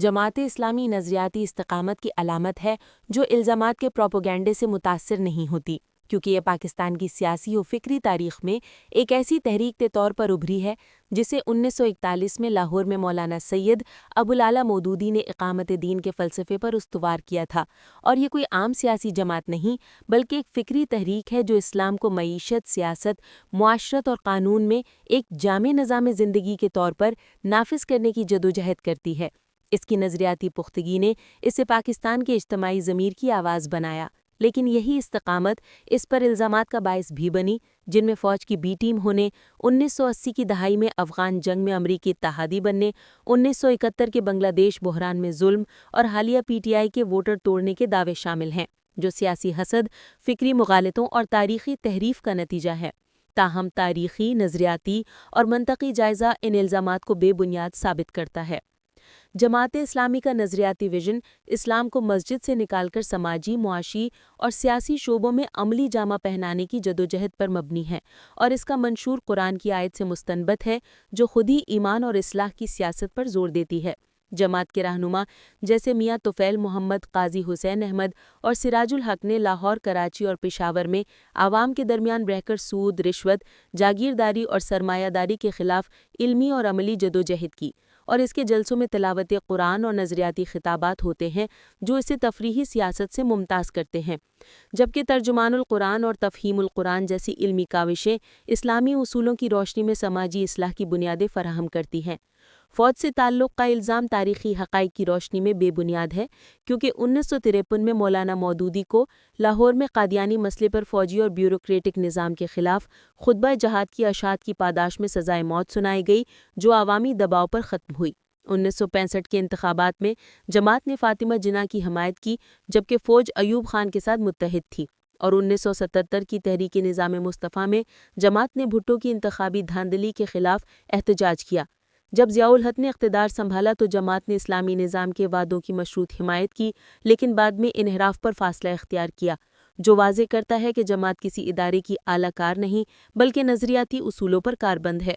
جماعت اسلامی نظریاتی استقامت کی علامت ہے جو الزامات کے پروپیگنڈے سے متاثر نہیں ہوتی، کیونکہ یہ پاکستان کی سیاسی و فکری تاریخ میں ایک ایسی تحریک کے طور پر ابھری ہے جسے 1941 میں لاہور میں مولانا سید ابوالعلا مودودی نے اقامت دین کے فلسفے پر استوار کیا تھا، اور یہ کوئی عام سیاسی جماعت نہیں بلکہ ایک فکری تحریک ہے جو اسلام کو معیشت، سیاست، معاشرت اور قانون میں ایک جامع نظام زندگی کے طور پر نافذ کرنے کی جدوجہد کرتی ہے۔ اس کی نظریاتی پختگی نے اسے پاکستان کے اجتماعی ضمیر کی آواز بنایا، لیکن یہی استقامت اس پر الزامات کا باعث بھی بنی جن میں فوج کی بی ٹیم ہونے، 1980 کی دہائی میں افغان جنگ میں امریکی اتحادی بننے، 1971 کے بنگلہ دیش بحران میں ظلم اور حالیہ پی ٹی آئی کے ووٹر توڑنے کے دعوے شامل ہیں، جو سیاسی حسد، فکری مغالطوں اور تاریخی تحریف کا نتیجہ ہے۔ تاہم تاریخی، نظریاتی اور منطقی جائزہ ان الزامات کو بے بنیاد ثابت کرتا ہے۔ جماعت اسلامی کا نظریاتی ویژن اسلام کو مسجد سے نکال کر سماجی، معاشی اور سیاسی شعبوں میں عملی جامہ پہنانے کی جدوجہد پر مبنی ہے، اور اس کا منشور قرآن کی آیت سے مستنبط ہے جو خود ہی ایمان اور اصلاح کی سیاست پر زور دیتی ہے۔ جماعت کے رہنما جیسے میاں طفیل محمد، قاضی حسین احمد اور سراج الحق نے لاہور، کراچی اور پشاور میں عوام کے درمیان رہ کر سود، رشوت، جاگیرداری اور سرمایہ داری کے خلاف علمی اور عملی جدوجہد کی، اور اس کے جلسوں میں تلاوت قرآن اور نظریاتی خطابات ہوتے ہیں جو اسے تفریحی سیاست سے ممتاز کرتے ہیں، جبکہ ترجمان القرآن اور تفہیم القرآن جیسی علمی کاوشیں اسلامی اصولوں کی روشنی میں سماجی اصلاح کی بنیادیں فراہم کرتی ہیں۔ فوج سے تعلق کا الزام تاریخی حقائق کی روشنی میں بے بنیاد ہے، کیونکہ 1953 میں مولانا مودودی کو لاہور میں قادیانی مسئلے پر فوجی اور بیوروکریٹک نظام کے خلاف خطبہ جہاد کی اشاعت کی پاداش میں سزائے موت سنائی گئی جو عوامی دباؤ پر ختم ہوئی۔ 1965 کے انتخابات میں جماعت نے فاطمہ جناح کی حمایت کی، جبکہ فوج ایوب خان کے ساتھ متحد تھی، اور 1977 کی تحریک نظام مصطفیٰ میں جماعت نے بھٹو کی انتخابی دھاندلی کے خلاف احتجاج کیا۔ جب ضیاء الحق نے اقتدار سنبھالا تو جماعت نے اسلامی نظام کے وعدوں کی مشروط حمایت کی، لیکن بعد میں انحراف پر فاصلہ اختیار کیا، جو واضح کرتا ہے کہ جماعت کسی ادارے کی اعلی کار نہیں بلکہ نظریاتی اصولوں پر کاربند ہے۔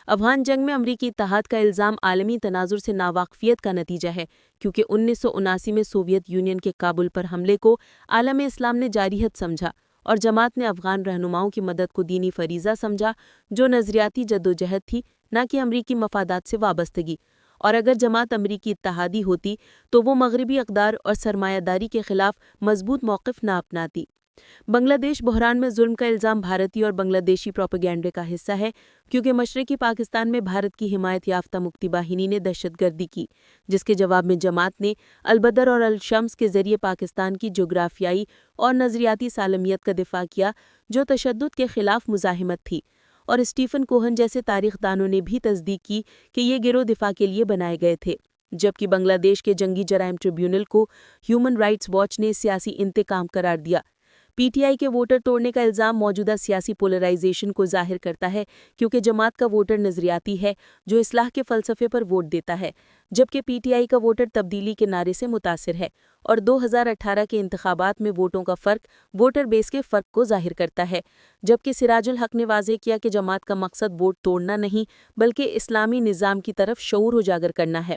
افغان جنگ میں امریکی اتحاد کا الزام عالمی تناظر سے ناواقفیت کا نتیجہ ہے، کیونکہ 1979 میں سوویت یونین کے کابل پر حملے کو عالم اسلام نے جارحیت سمجھا، اور جماعت نے افغان رہنماؤں کی مدد کو دینی فریضہ سمجھا جو نظریاتی جدوجہد تھی، نہ کہ امریکی مفادات سے وابستگی۔ اور اگر جماعت امریکی اتحادی ہوتی تو وہ مغربی اقدار اور سرمایہ داری کے خلاف مضبوط موقف نہ اپناتی۔ بنگلہ دیش بحران میں ظلم کا الزام بھارتی اور بنگلہ دیشی پروپیگنڈے کا حصہ ہے، کیونکہ مشرقی پاکستان میں بھارت کی حمایت یافتہ مکتی باہنی نے دہشت گردی کی، جس کے جواب میں جماعت نے البدر اور الشمس کے ذریعے پاکستان کی جغرافیائی اور نظریاتی سالمیت کا دفاع کیا جو تشدد کے خلاف مزاحمت تھی، اور اسٹیفن کوہن جیسے تاریخ دانوں نے بھی تصدیق کی کہ یہ گروہ دفاع کے لیے بنائے گئے تھے، جبکہ بنگلہ دیش کے جنگی جرائم ٹریبیونل کو ہیومن رائٹس واچ نے سیاسی انتقام قرار دیا۔ پی ٹی آئی کے ووٹر توڑنے کا الزام موجودہ سیاسی پولرائزیشن کو ظاہر کرتا ہے، کیونکہ جماعت کا ووٹر نظریاتی ہے جو اصلاح کے فلسفے پر ووٹ دیتا ہے، جبکہ پی ٹی آئی کا ووٹر تبدیلی کے نعرے سے متاثر ہے، اور 2018 کے انتخابات میں ووٹوں کا فرق ووٹر بیس کے فرق کو ظاہر کرتا ہے، جبکہ سراج الحق نے واضح کیا کہ جماعت کا مقصد ووٹ توڑنا نہیں بلکہ اسلامی نظام کی طرف شعور اجاگر کرنا ہے۔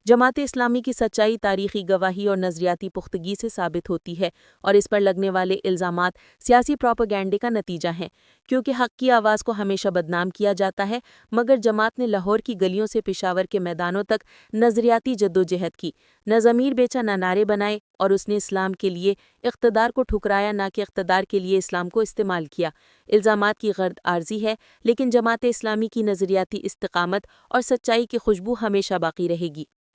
جماعت اسلامی کی سچائی تاریخی گواہی اور نظریاتی پختگی سے ثابت ہوتی ہے، اور اس پر لگنے والے الزامات سیاسی پروپیگنڈے کا نتیجہ ہیں، کیونکہ حق کی آواز کو ہمیشہ بدنام کیا جاتا ہے، مگر جماعت نے لاہور کی گلیوں سے پشاور کے میدانوں تک نظریاتی جدوجہد کی، نہ ضمیر بیچا نہ نعرے بنائے، اور اس نے اسلام کے لیے اقتدار کو ٹھکرایا نہ کہ اقتدار کے لیے اسلام کو استعمال کیا۔ الزامات کی غرض عارضی ہے، لیکن جماعت اسلامی کی نظریاتی استقامت اور سچائی کی خوشبو ہمیشہ باقی رہے گی۔